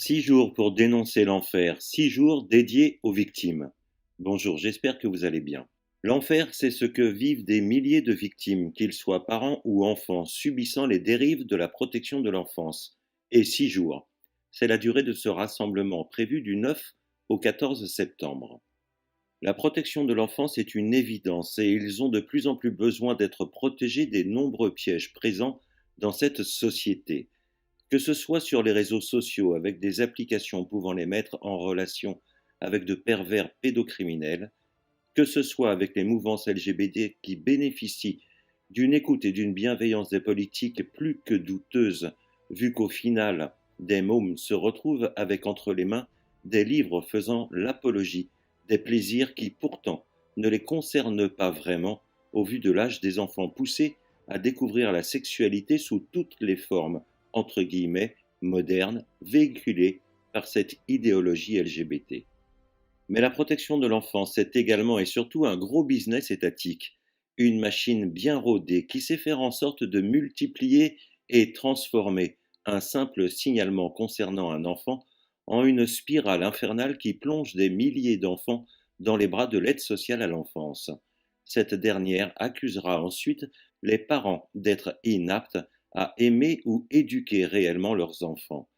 6 jours pour dénoncer l'enfer, 6 jours dédiés aux victimes. Bonjour, j'espère que vous allez bien. L'enfer, c'est ce que vivent des milliers de victimes, qu'ils soient parents ou enfants, subissant les dérives de la protection de l'enfance. Et 6 jours, c'est la durée de ce rassemblement prévu du 9 au 14 septembre. La protection de l'enfance est une évidence et ils ont de plus en plus besoin d'être protégés des nombreux pièges présents dans cette société. Que ce soit sur les réseaux sociaux avec des applications pouvant les mettre en relation avec de pervers pédocriminels, que ce soit avec les mouvances LGBT qui bénéficient d'une écoute et d'une bienveillance des politiques plus que douteuses, vu qu'au final, des mômes se retrouvent avec entre les mains des livres faisant l'apologie des plaisirs qui pourtant ne les concernent pas vraiment au vu de l'âge des enfants poussés à découvrir la sexualité sous toutes les formes, entre guillemets, moderne, véhiculée par cette idéologie LGBT. Mais la protection de l'enfance, c'est également et surtout un gros business étatique, une machine bien rodée qui sait faire en sorte de multiplier et transformer un simple signalement concernant un enfant en une spirale infernale qui plonge des milliers d'enfants dans les bras de l'aide sociale à l'enfance. Cette dernière accusera ensuite les parents d'être inaptes à aimer ou éduquer réellement leurs enfants.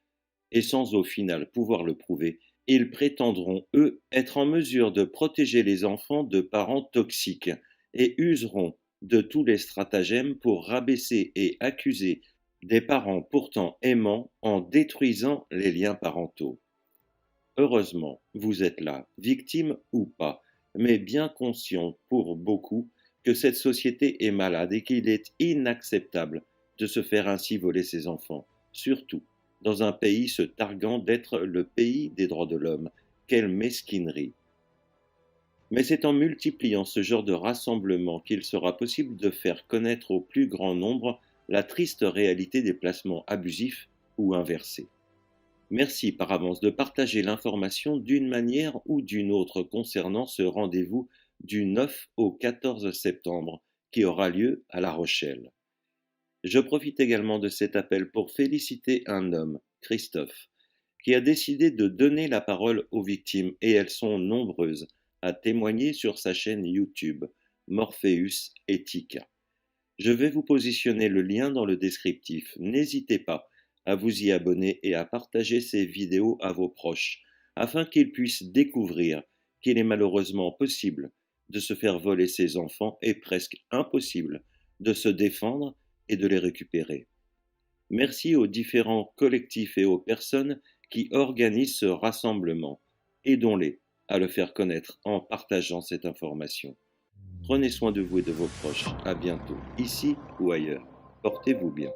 Et sans au final pouvoir le prouver, ils prétendront, eux, être en mesure de protéger les enfants de parents toxiques et useront de tous les stratagèmes pour rabaisser et accuser des parents pourtant aimants en détruisant les liens parentaux. Heureusement, vous êtes là, victime ou pas, mais bien conscient pour beaucoup que cette société est malade et qu'il est inacceptable de se faire ainsi voler ses enfants, surtout dans un pays se targuant d'être le pays des droits de l'homme. Quelle mesquinerie! Mais c'est en multipliant ce genre de rassemblements qu'il sera possible de faire connaître au plus grand nombre la triste réalité des placements abusifs ou inversés. Merci par avance de partager l'information d'une manière ou d'une autre concernant ce rendez-vous du 9 au 14 septembre qui aura lieu à La Rochelle. Je profite également de cet appel pour féliciter un homme, Christophe, qui a décidé de donner la parole aux victimes et elles sont nombreuses à témoigner sur sa chaîne YouTube, Morpheus Ethica. Je vais vous positionner le lien dans le descriptif. N'hésitez pas à vous y abonner et à partager ces vidéos à vos proches, afin qu'ils puissent découvrir qu'il est malheureusement possible de se faire voler ses enfants et presque impossible de se défendre et de les récupérer. Merci aux différents collectifs et aux personnes qui organisent ce rassemblement. Aidons-les à le faire connaître en partageant cette information. Prenez soin de vous et de vos proches. À bientôt, ici ou ailleurs. Portez-vous bien.